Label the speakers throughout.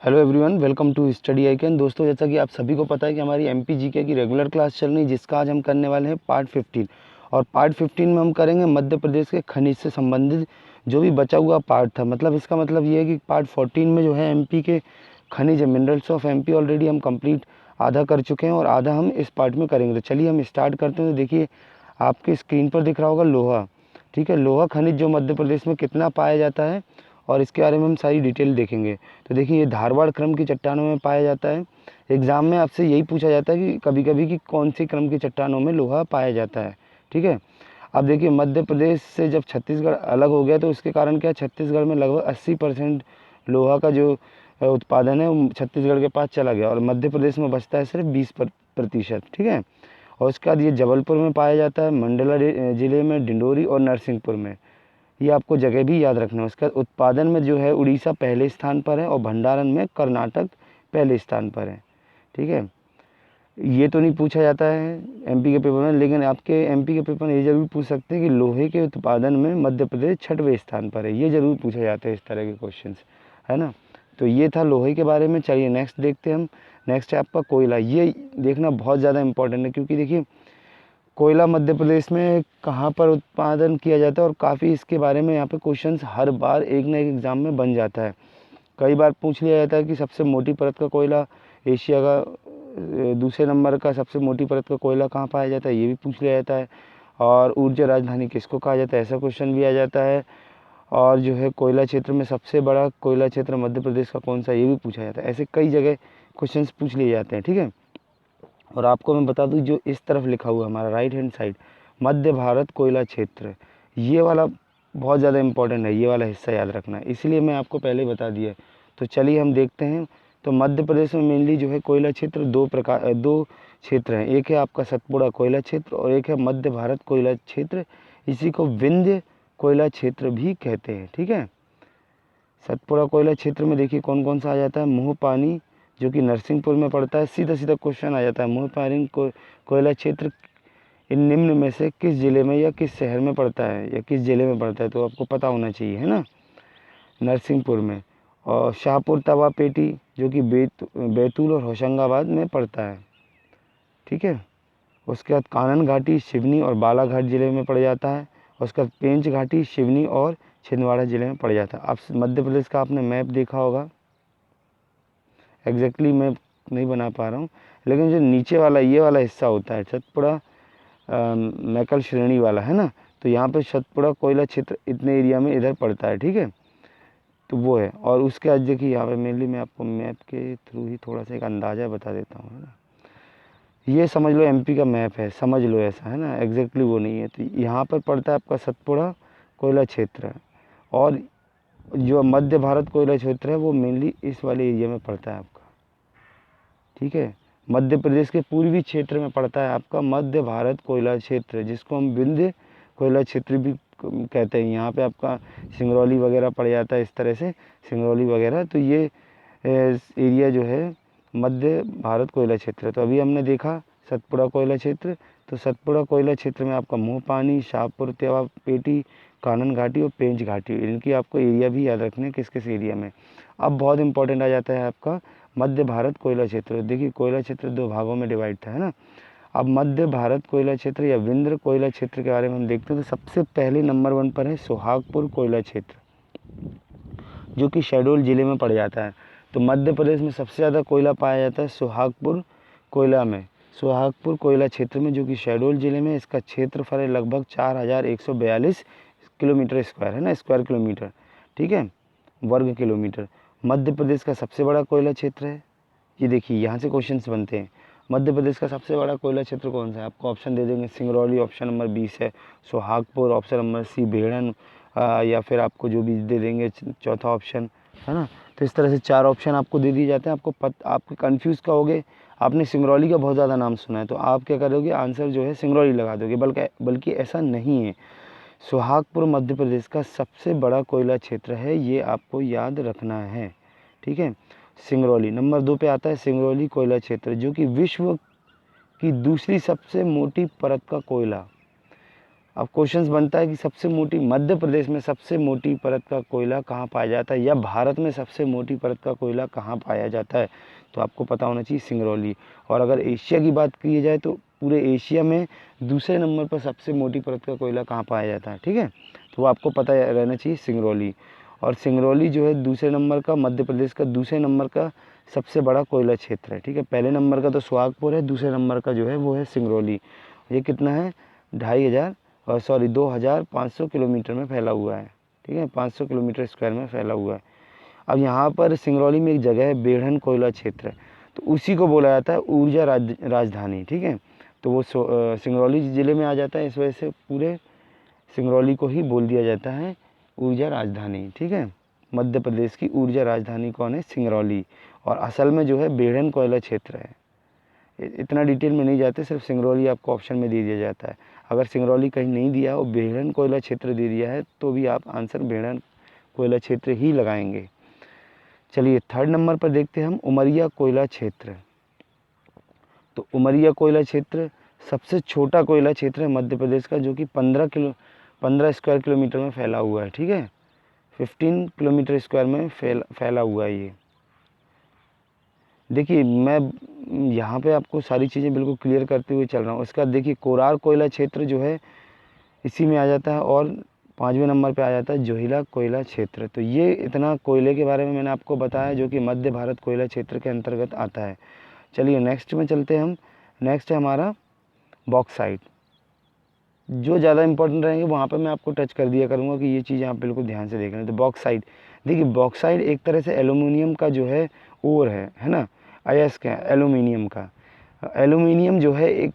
Speaker 1: Hello everyone, welcome to study icon. दोस्तों, जैसा कि आप सभी को पता है कि हमारी एमपी जीके की रेगुलर क्लास चल रही है, जिसका आज हम करने वाले हैं पार्ट 15। और पार्ट 15 में हम करेंगे मध्य प्रदेश के खनिज से संबंधित जो भी बचा हुआ पार्ट था। मतलब इसका मतलब ये है कि पार्ट 14 में जो है एमपी के खनिज मिनरल्स ऑफ एमपी ऑलरेडी हम कंप्लीट आधा कर चुके हैं और आधा हम इस पार्ट में करेंगे। तो चलिए हम स्टार्ट करते हैं। तो देखिए, आपके स्क्रीन पर दिख रहा होगा लोहा। ठीक है, लोहा खनिज जो मध्य प्रदेश में कितना पाया जाता है और इसके बारे में हम सारी डिटेल देखेंगे। तो देखिए, ये धारवाड़ क्रम की चट्टानों में पाया जाता है। एग्ज़ाम में आपसे यही पूछा जाता है कि कभी कभी कि कौन सी क्रम की चट्टानों में लोहा पाया जाता है। ठीक है, अब देखिए, मध्य प्रदेश से जब छत्तीसगढ़ अलग हो गया तो उसके कारण क्या, छत्तीसगढ़ में लगभग 80% लोहा का जो उत्पादन है वो छत्तीसगढ़ के पास चला गया और मध्य प्रदेश में बचता है सिर्फ 20%। ठीक है, और उसके बाद ये जबलपुर में पाया जाता है, मंडला ज़िले में, डिंडोरी और नरसिंहपुर में। ये आपको जगह भी याद रखना है। उसका उत्पादन में जो है उड़ीसा पहले स्थान पर है और भंडारण में कर्नाटक पहले स्थान पर है। ठीक है, ये तो नहीं पूछा जाता है एमपी के पेपर में, लेकिन आपके एमपी के पेपर में ये जरूर पूछ सकते हैं कि लोहे के उत्पादन में मध्य प्रदेश 6वें स्थान पर है। ये जरूर पूछा जाता है इस तरह के क्वेश्चन, है ना। तो ये था लोहे के बारे में। चलिए नेक्स्ट देखते हैं हम। नेक्स्ट है आपका कोयला। ये देखना बहुत ज़्यादा इंपॉर्टेंट है, क्योंकि देखिए, कोयला मध्य प्रदेश में कहाँ पर उत्पादन किया जाता है और काफ़ी इसके बारे में यहाँ पे क्वेश्चंस हर बार एक ना एक एग्ज़ाम में बन जाता है। कई बार पूछ लिया जाता है कि सबसे मोटी परत का कोयला एशिया का दूसरे नंबर का सबसे मोटी परत का कोयला कहाँ पाया जाता है, ये भी पूछ लिया जाता है। और ऊर्जा राजधानी किसको कहा जाता है, ऐसा क्वेश्चन भी आ जाता है। और जो है कोयला क्षेत्र में सबसे बड़ा कोयला क्षेत्र मध्य प्रदेश का कौन सा, ये भी पूछा जाता है। ऐसे कई जगह क्वेश्चन पूछ लिए जाते हैं। ठीक है, और आपको मैं बता दूं, जो इस तरफ लिखा हुआ है हमारा राइट हैंड साइड, मध्य भारत कोयला क्षेत्र, ये वाला बहुत ज़्यादा इंपॉर्टेंट है। ये वाला हिस्सा याद रखना है, इसलिए मैं आपको पहले बता दिया। तो चलिए हम देखते हैं। तो मध्य प्रदेश में मेनली जो है कोयला क्षेत्र दो क्षेत्र हैं। एक है आपका सतपुड़ा कोयला क्षेत्र और एक है मध्य भारत कोयला क्षेत्र। इसी को विंध्य कोयला क्षेत्र भी कहते हैं। ठीक है, सतपुड़ा कोयला क्षेत्र में देखिए कौन कौन सा आ जाता है। मुँह पानी जो कि नरसिंहपुर में पड़ता है। सीधा सीधा क्वेश्चन आ जाता है, मुँह पानी कोयला क्षेत्र इन निम्न में से किस जिले में या किस शहर में पड़ता है या किस जिले में पड़ता है, तो आपको पता होना चाहिए, है ना। नरसिंहपुर में। और शाहपुर तवा पेटी जो कि बैतूल और होशंगाबाद में पड़ता है। ठीक है, उसके बाद कानन घाटी, सिवनी और बालाघाट जिले में पड़ जाता है। उसके बाद पेंच घाटी, सिवनी और छिंदवाड़ा जिले में पड़ जाता है। अब मध्य प्रदेश का आपने मैप देखा होगा, एग्जैक्टली मैं नहीं बना पा रहा हूँ, लेकिन जो नीचे वाला ये वाला हिस्सा होता है सतपुड़ा मैकल श्रेणी वाला, है ना। तो यहाँ पे सतपुड़ा कोयला क्षेत्र इतने एरिया में इधर पड़ता है। ठीक है, तो वो है। और उसके बाद देखिए, यहाँ पे मेनली मैं आपको मैप के थ्रू ही थोड़ा सा एक अंदाज़ा बता देता हूँ, है ना। ये समझ लो एमपी का मैप है, समझ लो ऐसा, है ना। एग्जैक्टली वो नहीं है। तो यहाँ पर पड़ता है आपका सतपुड़ा कोयला क्षेत्र। और जो मध्य भारत कोयला क्षेत्र है वो मेनली इस वाले एरिया में पड़ता है आपका। ठीक है, मध्य प्रदेश के पूर्वी क्षेत्र में पड़ता है आपका मध्य भारत कोयला क्षेत्र, जिसको हम विंध्य कोयला क्षेत्र भी कहते हैं। यहाँ पे आपका सिंगरौली वगैरह पड़ जाता है, इस तरह से सिंगरौली वगैरह। तो ये एरिया जो है मध्य भारत कोयला क्षेत्र। तो अभी हमने देखा सतपुड़ा कोयला क्षेत्र। तो सतपुड़ा कोयला क्षेत्र में आपका मुँह पानी, शाहपुर तेवा पेटी, कानन घाटी और पेंच घाटी, इनकी आपको एरिया भी याद रखने हैं किस किस एरिया में। अब बहुत इंपॉर्टेंट आ जाता है आपका मध्य भारत कोयला क्षेत्र। देखिए, कोयला क्षेत्र दो भागों में डिवाइड था, है ना। अब मध्य भारत कोयला क्षेत्र या विंध्य कोयला क्षेत्र के बारे में हम देखते हैं। तो सबसे पहले नंबर 1 पर है सोहागपुर कोयला क्षेत्र, जो कि शहडोल जिले में पड़ जाता है। तो मध्य प्रदेश में सबसे ज़्यादा कोयला पाया जाता है सोहागपुर कोयला में, सोहागपुर कोयला क्षेत्र में, जो कि शहडोल जिले में। इसका क्षेत्रफल है लगभग 4142 किलोमीटर स्क्वायर, है ना, स्क्वायर किलोमीटर। ठीक है, वर्ग किलोमीटर। मध्य प्रदेश का सबसे बड़ा कोयला क्षेत्र है। ये देखिए, यहाँ से क्वेश्चंस बनते हैं। मध्य प्रदेश का सबसे बड़ा कोयला क्षेत्र कौन सा है, आपको ऑप्शन दे देंगे। सिंगरौली ऑप्शन नंबर 20 है, सोहागपुर ऑप्शन नंबर सी, बेड़न, या फिर आपको जो भी दे देंगे चौथा ऑप्शन, है ना। तो इस तरह से 4 ऑप्शन आपको दे दिए जाते हैं। आपको कन्फ्यूज़ का होगे, आपने सिंगरौली का बहुत ज़्यादा नाम सुना है, तो आप क्या करोगे, आंसर जो है सिंगरौली लगा दोगे। बल्कि ऐसा नहीं है। सोहागपुर मध्य प्रदेश का सबसे बड़ा कोयला क्षेत्र है, ये आपको याद रखना है। ठीक है, सिंगरौली नंबर 2 पे आता है। सिंगरौली कोयला क्षेत्र, जो कि विश्व की दूसरी सबसे मोटी परत का कोयला, अब क्वेश्चंस बनता है कि सबसे मोटी मध्य प्रदेश में सबसे मोटी परत का कोयला कहाँ पाया जाता है, या भारत में सबसे मोटी परत का कोयला कहाँ पाया जाता है। तो आपको पता होना चाहिए सिंगरौली। और अगर एशिया की बात की जाए तो पूरे एशिया में दूसरे नंबर पर सबसे मोटी परत का कोयला कहाँ पाया जाता है, ठीक है। तो वो आपको पता रहना चाहिए, सिंगरौली। और सिंगरौली जो है दूसरे नंबर का, मध्य प्रदेश का दूसरे नंबर का सबसे बड़ा कोयला क्षेत्र है, ठीक है। पहले नंबर का तो सुहागपुर है, दूसरे नंबर का जो है वो है सिंगरौली। ये कितना है, 2500 किलोमीटर में फैला हुआ है, ठीक है, 500 किलोमीटर स्क्वायर में फैला हुआ है। अब यहाँ पर सिंगरौली में एक जगह है बेढ़न कोयला क्षेत्र, तो उसी को बोला जाता है ऊर्जा राजधानी, ठीक है। तो वो सिंगरौली ज़िले में आ जाता है, इस वजह से पूरे सिंगरौली को ही बोल दिया जाता है ऊर्जा राजधानी, ठीक है। मध्य प्रदेश की ऊर्जा राजधानी कौन है, सिंगरौली। और असल में जो है बेढ़न कोयला क्षेत्र है। इतना डिटेल में नहीं जाते, सिर्फ सिंगरौली आपको ऑप्शन में दे दिया जाता है। अगर सिंगरौली कहीं नहीं दिया और बेढ़न कोयला क्षेत्र दे दिया है तो भी आप आंसर बेढ़न कोयला क्षेत्र ही लगाएंगे। चलिए थर्ड नंबर पर देखते हैं हम उमरिया कोयला क्षेत्र। तो उमरिया कोयला क्षेत्र सबसे छोटा कोयला क्षेत्र है मध्य प्रदेश का, जो कि 15 स्क्वायर किलोमीटर में फैला हुआ है, ठीक है। 15 किलोमीटर स्क्वायर में फैला हुआ है ये। देखिए मैं यहाँ पे आपको सारी चीज़ें बिल्कुल क्लियर करते हुए चल रहा हूँ। इसका देखिए कोरार कोयला क्षेत्र जो है इसी में आ जाता है, और 5वें नंबर पे आ जाता है जोहिला कोयला क्षेत्र। तो ये इतना कोयले के बारे में मैंने आपको बताया, जो कि मध्य भारत कोयला क्षेत्र के अंतर्गत आता है। चलिए नेक्स्ट में चलते हैं हम। नेक्स्ट है हमारा बॉक्साइट। जो ज़्यादा इंपॉर्टेंट रहेंगे वहाँ पे मैं आपको टच कर दिया करूँगा कि ये चीज़ें आप बिल्कुल ध्यान से देख रहे हैं। तो बॉक्साइट, देखिए बॉक्साइट एक तरह से एल्यूमिनियम का जो है ओर है ना, अयस्क है एल्यूमिनियम का। एल्यूमिनियम जो है एक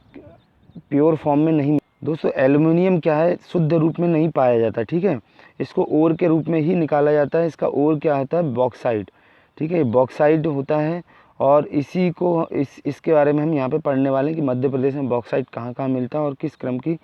Speaker 1: प्योर फॉर्म में नहीं, दोस्तों एल्यूमिनियम क्या है, शुद्ध रूप में नहीं पाया जाता, ठीक है। इसको ओर के रूप में ही निकाला जाता है। इसका ओर क्या होता है, बॉक्साइट, ठीक है, बॉक्साइट होता है। और इसी को इसके बारे में हम यहाँ पे पढ़ने वाले हैं कि मध्य प्रदेश में बॉक्साइट कहाँ कहाँ मिलता है और किस क्रम की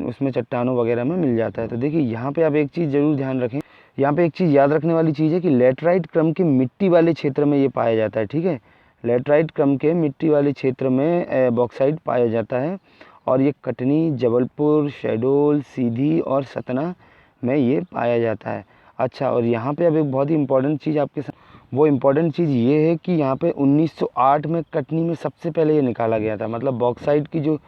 Speaker 1: उसमें चट्टानों वगैरह में मिल जाता है। तो देखिए यहाँ पे आप एक चीज़ ज़रूर ध्यान रखें, यहाँ पे एक चीज़ याद रखने वाली चीज़ है कि लेटराइट क्रम की मिट्टी वाले क्षेत्र में ये पाया जाता है, ठीक है। लेटराइट क्रम के मिट्टी वाले क्षेत्र में बॉक्साइट पाया जाता है, और ये कटनी, जबलपुर, शहडोल, सीधी और सतना में ये पाया जाता है। अच्छा, और यहाँ पे अब एक बहुत ही इम्पोर्टेंट चीज़ आपके साथ, वो इम्पोर्टेंट चीज़ ये है कि यहाँ पे 1908 में कटनी में सबसे पहले ये निकाला गया था। मतलब बॉक्साइट की जो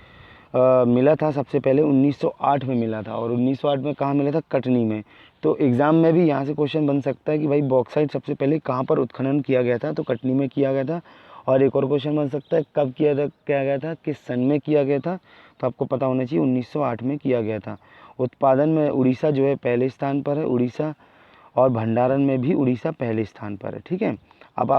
Speaker 1: मिला था सबसे पहले 1908 में मिला था, और 1908 में कहाँ मिला था, कटनी में। तो एग्ज़ाम में भी यहाँ से क्वेश्चन बन सकता है कि भाई बॉक्साइट सबसे पहले कहाँ पर उत्खनन किया गया था, तो कटनी में किया गया था। और एक और क्वेश्चन बन सकता है कब किया गया था, किस सन में किया गया था, तो आपको पता होना चाहिए 1908 में किया गया था। उत्पादन में उड़ीसा जो है पहले स्थान पर है, उड़ीसा, और भंडारण में भी उड़ीसा पहले स्थान पर है, ठीक है। अब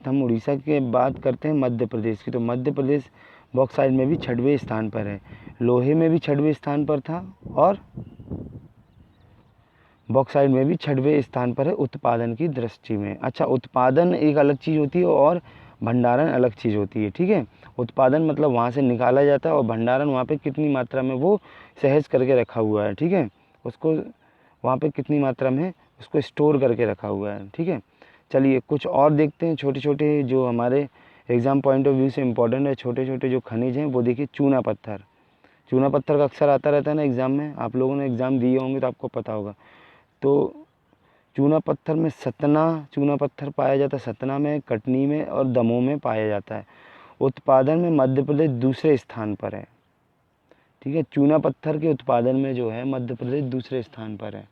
Speaker 1: हम उड़ीसा के बात करते हैं मध्य प्रदेश की। तो मध्य प्रदेश बॉक्साइट में भी 6वें स्थान पर है, लोहे में भी 6वें स्थान पर था, और बॉक्साइट में भी 6वें स्थान पर है उत्पादन की दृष्टि में। अच्छा, उत्पादन एक अलग चीज़ होती है और भंडारण अलग चीज़ होती है, ठीक है। उत्पादन मतलब वहाँ से निकाला जाता है, और भंडारण वहाँ पे कितनी मात्रा में वो सहेज करके रखा हुआ है, ठीक है। उसको वहाँ पे कितनी मात्रा में उसको स्टोर करके रखा हुआ है, ठीक है। चलिए कुछ और देखते हैं, छोटे छोटे जो हमारे एग्ज़ाम पॉइंट ऑफ व्यू से इम्पोर्टेंट है, छोटे छोटे जो खनिज हैं वो देखिए। चूना पत्थर, चूना पत्थर का अक्सर आता रहता है ना एग्ज़ाम में, आप लोगों ने एग्ज़ाम दिए होंगे तो आपको पता होगा। तो चूना पत्थर में सतना चूना पत्थर पाया जाता है, सतना में, कटनी में और दमोह में पाया जाता है। उत्पादन में मध्य प्रदेश दूसरे स्थान पर है, ठीक है। चूना पत्थर के उत्पादन में जो है मध्य प्रदेश दूसरे स्थान पर है,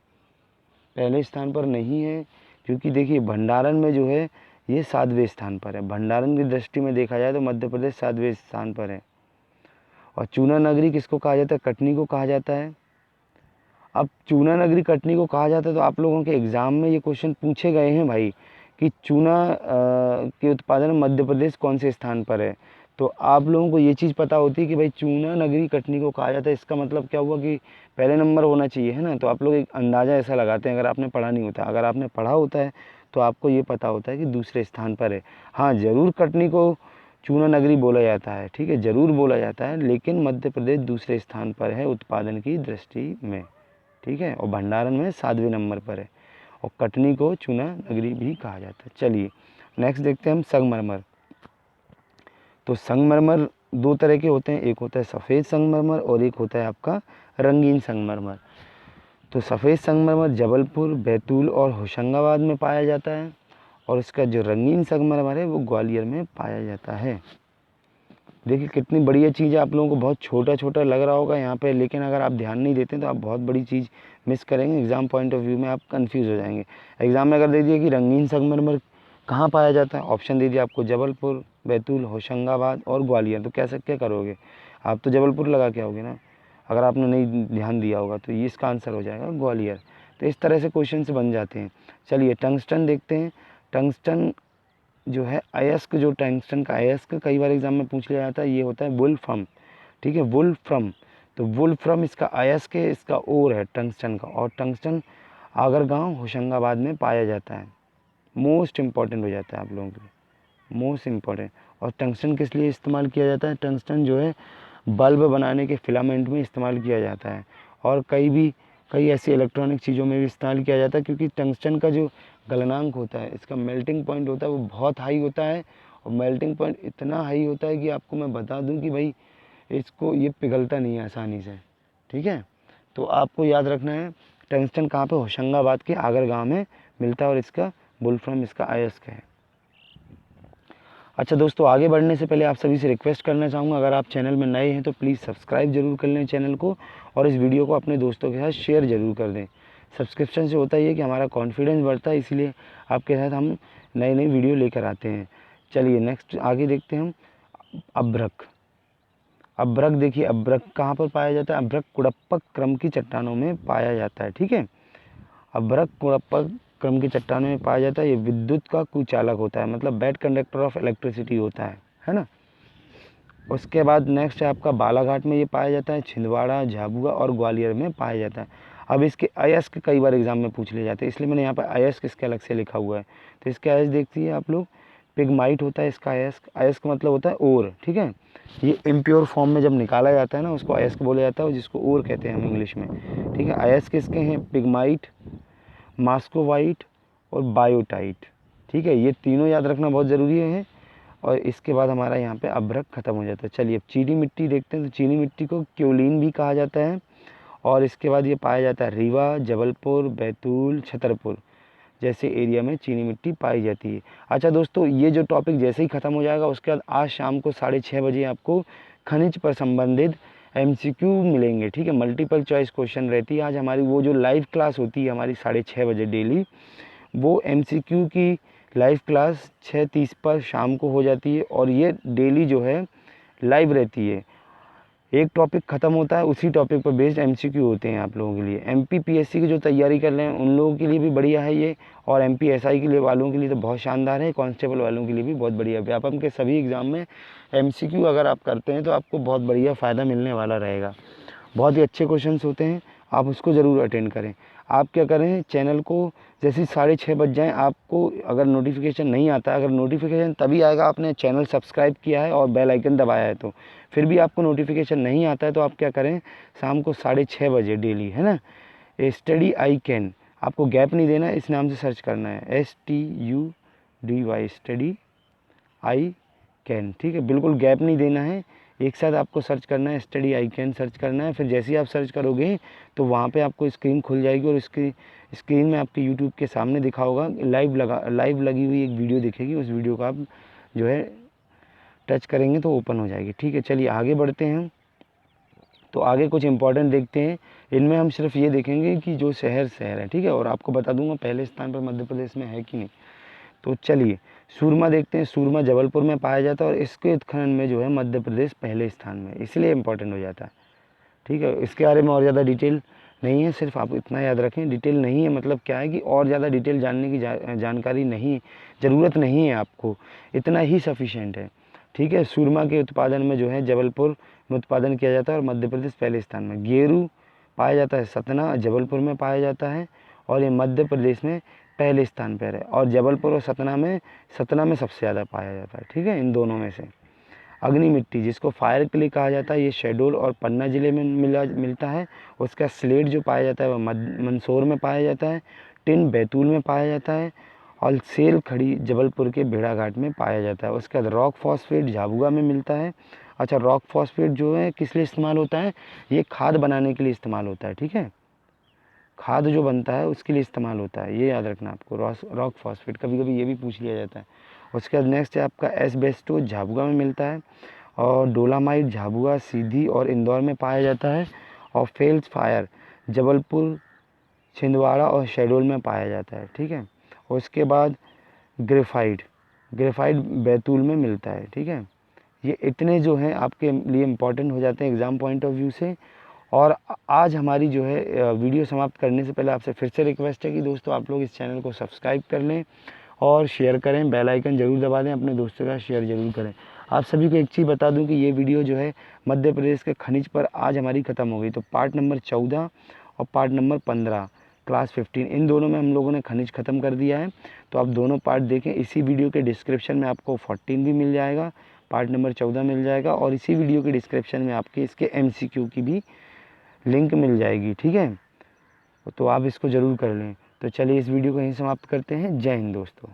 Speaker 1: पहले स्थान पर नहीं है। क्योंकि देखिए भंडारण में जो है ये 7वें स्थान पर है। भंडारण की दृष्टि में देखा जाए तो मध्य प्रदेश 7वें स्थान पर है। और चूना नगरी किसको कहा जाता है, कटनी को कहा जाता है। अब चूना नगरी कटनी को कहा जाता है, तो आप लोगों के एग्ज़ाम में ये क्वेश्चन पूछे गए हैं भाई कि चूना के उत्पादन में मध्य प्रदेश कौन से स्थान पर है। तो आप लोगों को ये चीज़ पता होती है कि भाई चूना नगरी कटनी को कहा जाता है, इसका मतलब क्या हुआ कि पहले नंबर होना चाहिए, है ना। तो आप लोग एक अंदाज़ा ऐसा लगाते हैं, अगर आपने पढ़ा नहीं होता। अगर आपने पढ़ा होता है तो आपको ये पता होता है कि दूसरे स्थान पर है। हाँ, ज़रूर कटनी को चूना नगरी बोला जाता है, ठीक है, ज़रूर बोला जाता है, लेकिन मध्य प्रदेश दूसरे स्थान पर है उत्पादन की दृष्टि में, ठीक है। और भंडारण में 7वें नंबर पर है, और कटनी को चूना नगरी भी कहा जाता है। चलिए नेक्स्ट देखते हैं हम संगमरमर। तो संगमरमर दो तरह के होते हैं, एक होता है सफ़ेद संगमरमर और एक होता है आपका रंगीन संगमरमर। तो सफ़ेद संगमरमर जबलपुर, बैतूल और होशंगाबाद में पाया जाता है और इसका जो रंगीन संगमरमर है वो ग्वालियर में पाया जाता है। देखिए कितनी बढ़िया चीज़ है, आप लोगों को बहुत छोटा छोटा लग रहा होगा यहाँ पे, लेकिन अगर आप ध्यान नहीं देते तो आप बहुत बड़ी चीज़ मिस करेंगे। एग्ज़ाम पॉइंट ऑफ व्यू में आप कंफ्यूज हो जाएंगे। एग्ज़ाम में अगर दे दिए कि रंगीन संगमरमर कहाँ पाया जाता है, ऑप्शन दे दिया आपको जबलपुर, बैतूल, होशंगाबाद और ग्वालियर, तो कैसे क्या करोगे आप? तो जबलपुर लगा के आओगे ना, अगर आपने नहीं ध्यान दिया होगा तो ये इसका आंसर हो जाएगा ग्वालियर। तो इस तरह से क्वेश्चन बन जाते हैं। चलिए टंगस्टन देखते हैं। टंगस्टन जो है अयस्क, जो टंगस्टन का अयस्क कई बार एग्जाम में पूछ लिया जाता है, ये होता है वुल्फ्रम। ठीक है, वुल्फ्रम। तो वुल्फ्रम इसका अयस्क है, इसका ओर है टंगस्टन का, और टंगस्टन आगरगांव होशंगाबाद में पाया जाता है। मोस्ट इम्पॉर्टेंट हो जाता है आप लोगों के लिए, मोस्ट इम्पॉर्टेंट। और टंगस्टन किस लिए इस्तेमाल किया जाता है? टंगस्टन जो है बल्ब बनाने के फिलामेंट में इस्तेमाल किया जाता है, और कई ऐसी इलेक्ट्रॉनिक चीज़ों में भी इस्तेमाल किया जाता है, क्योंकि टंगस्टन का जो गलनांक होता है, इसका मेल्टिंग पॉइंट होता है, वो बहुत हाई होता है। और मेल्टिंग पॉइंट इतना हाई होता है कि आपको मैं बता दूं कि भाई इसको ये पिघलता नहीं है आसानी से। ठीक है, तो आपको याद रखना है टंगस्टन कहाँ पे? होशंगाबाद के आगरगांव में मिलता है और इसका वुल्फ्रम इसका अयस्क है। अच्छा दोस्तों, आगे बढ़ने से पहले आप सभी से रिक्वेस्ट करना चाहूँगा, अगर आप चैनल में नए हैं तो प्लीज़ सब्सक्राइब जरूर कर लें चैनल को, और इस वीडियो को अपने दोस्तों के साथ शेयर ज़रूर कर दें। सब्सक्रिप्शन से होता ही है कि हमारा कॉन्फिडेंस बढ़ता है, इसलिए आपके साथ हम नई नई वीडियो लेकर आते हैं। चलिए नेक्स्ट आगे देखते हैं हम। अभ्रक। अभ्रक देखिए, अभ्रक कहाँ पर पाया जाता है? अभ्रक कुड़प्पक क्रम की चट्टानों में पाया जाता है। ठीक है, अभ्रक कुड़प्पक क्रम की चट्टानों में पाया जाता है। ये विद्युत का कुचालक होता है, मतलब बैड कंडक्टर ऑफ इलेक्ट्रिसिटी होता है ना। उसके बाद नेक्स्ट है आपका बालाघाट में ये पाया जाता है, छिंदवाड़ा, झाबुआ और ग्वालियर में पाया जाता है। अब इसके अयस्क कई बार एग्जाम में पूछ लिए जाते हैं, इसलिए मैंने यहाँ पर अयस्क इसके अलग से लिखा हुआ है। तो इसके अयस्क देखिए आप लोग, पिगमाइट होता है इसका अयस्क। अयस्क मतलब होता है ओर। ठीक है, ये इम्प्योर फॉर्म में जब निकाला जाता है ना, उसको अयस्क बोला जाता है, जिसको ओर कहते हैं हम इंग्लिश में। ठीक है, अयस्क इसके हैं पिगमाइट, मास्कोवाइट और बायोटाइट। ठीक है, ये तीनों याद रखना बहुत ज़रूरी है। और इसके बाद हमारा यहाँ पे अभ्रक खत्म हो जाता है। चलिए अब चीनी मिट्टी देखते हैं। तो चीनी मिट्टी को क्योलिन भी कहा जाता है, और इसके बाद ये पाया जाता है रीवा, जबलपुर, बैतूल, छतरपुर जैसे एरिया में चीनी मिट्टी पाई जाती है। अच्छा दोस्तों, ये जो टॉपिक जैसे ही ख़त्म हो जाएगा, उसके बाद आज शाम को 6:30 बजे आपको खनिज पर संबंधित MCQ मिलेंगे। ठीक है, मल्टीपल चॉइस क्वेश्चन रहती है आज हमारी। वो जो लाइव क्लास होती है हमारी 6:30 बजे डेली, वो MCQ की लाइव क्लास 6:30 पर शाम को हो जाती है, और ये डेली जो है लाइव रहती है। एक टॉपिक ख़त्म होता है, उसी टॉपिक पर बेस्ड MCQ होते हैं आप लोगों के लिए। MPPSC की जो तैयारी कर रहे हैं उन लोगों के लिए भी बढ़िया है ये, और MPSI के लिए वालों के लिए तो बहुत शानदार है, कांस्टेबल वालों के लिए भी बहुत बढ़िया। व्यापम के सभी एग्ज़ाम में MCQ अगर आप करते हैं तो आपको बहुत बढ़िया फ़ायदा मिलने वाला रहेगा। बहुत ही अच्छे क्वेश्चंस होते हैं, आप उसको ज़रूर अटेंड करें। आप क्या करें, चैनल को जैसे 6:30 बज जाएँ, आपको अगर नोटिफिकेशन नहीं आता, अगर नोटिफिकेशन तभी आएगा आपने चैनल सब्सक्राइब किया है और बेल आइकन दबाया है, तो फिर भी आपको नोटिफिकेशन नहीं आता है तो आप क्या करें, शाम को 6:30 बजे डेली, है ना, स्टडी आई कैन, आपको गैप नहीं देना है, इस नाम से सर्च करना है, STUDY स्टडी आई कैन। ठीक है, बिल्कुल गैप नहीं देना है, एक साथ आपको सर्च करना है, स्टडी आई कैन सर्च करना है। फिर जैसे ही आप सर्च करोगे तो वहाँ पे आपको स्क्रीन खुल जाएगी, और इसकी स्क्रीन में आपके यूट्यूब के सामने दिखा होगा, लाइव लगी हुई एक वीडियो दिखेगी, उस वीडियो को आप जो है टच करेंगे तो ओपन हो जाएगी। ठीक है, चलिए आगे बढ़ते हैं। तो आगे कुछ इंपॉर्टेंट देखते हैं, इनमें हम सिर्फ ये देखेंगे कि जो शहर है। ठीक है, और आपको बता दूंगा पहले स्थान पर मध्य प्रदेश में है कि नहीं। तो चलिए सूरमा देखते हैं। सूरमा जबलपुर में पाया जाता है, और इसके उत्खनन में जो है मध्य प्रदेश पहले स्थान में, इसलिए इम्पोर्टेंट हो जाता है। ठीक है, इसके बारे में और ज़्यादा डिटेल नहीं है, सिर्फ आप इतना याद रखें, डिटेल नहीं है मतलब क्या है कि और ज़्यादा डिटेल जानने की जानकारी नहीं, ज़रूरत नहीं है आपको, इतना ही सफिशेंट है। ठीक है, सूरमा के उत्पादन में जो है जबलपुर में उत्पादन किया जाता है और मध्य प्रदेश पहले स्थान में। गेरू पाया जाता है सतना, जबलपुर में पाया जाता है, और ये मध्य प्रदेश में पहले स्थान पर है, और जबलपुर और सतना में सबसे ज़्यादा पाया जाता है। ठीक है, इन दोनों में से। अग्नि मिट्टी जिसको फायर क्ले कहा जाता है, ये शहडोल और पन्ना जिले में मिलता है। उसका स्लेट जो पाया जाता है वह मंदसौर में पाया जाता है। टिन बैतूल में पाया जाता है, और सेल खड़ी जबलपुर के भेड़ाघाट में पाया जाता है। उसके बाद रॉक फॉस्फेट झाबुआ में मिलता है, अच्छा, रॉक फॉस्फेट जो है किस लिए इस्तेमाल होता है? ये खाद बनाने के लिए इस्तेमाल होता है, ठीक है। खाद जो बनता है उसके लिए इस्तेमाल होता है, ये याद रखना आपको। रॉक फॉस्फेट कभी कभी ये भी पूछ लिया जाता है। उसके बाद नेक्स्ट है आपका एस्बेस्टोस, झाबुआ में मिलता है। और डोलामाइट झाबुआ, सीधी और इंदौर में पाया जाता है। और फेल्स फायर जबलपुर, छिंदवाड़ा और शहडोल में पाया जाता है, ठीक है। और उसके बाद ग्रेफाइट, ग्रेफाइट बैतूल में मिलता है, ठीक है। ये इतने जो हैं आपके लिए इम्पॉर्टेंट हो जाते हैं एग्ज़ाम पॉइंट ऑफ व्यू से। और आज हमारी जो है वीडियो समाप्त करने से पहले आपसे फिर से रिक्वेस्ट है कि दोस्तों आप लोग इस चैनल को सब्सक्राइब कर लें और शेयर करें, बेल आइकन ज़रूर दबा दें, अपने दोस्तों का शेयर ज़रूर करें। आप सभी को एक चीज़ बता दूं कि ये वीडियो जो है मध्य प्रदेश के खनिज पर आज हमारी ख़त्म हो गई। तो पार्ट नंबर 14 और पार्ट नंबर 15 क्लास 15 इन दोनों में हम लोगों ने खनिज ख़त्म कर दिया है। तो आप दोनों पार्ट देखें। इसी वीडियो के डिस्क्रिप्शन में आपको 14 भी मिल जाएगा, पार्ट नंबर 14 मिल जाएगा, और इसी वीडियो के डिस्क्रिप्शन में आपके इसके MCQ की भी लिंक मिल जाएगी, ठीक है। तो आप इसको ज़रूर कर लें। तो चलिए इस वीडियो को यहीं समाप्त करते हैं। जय हिंद दोस्तों।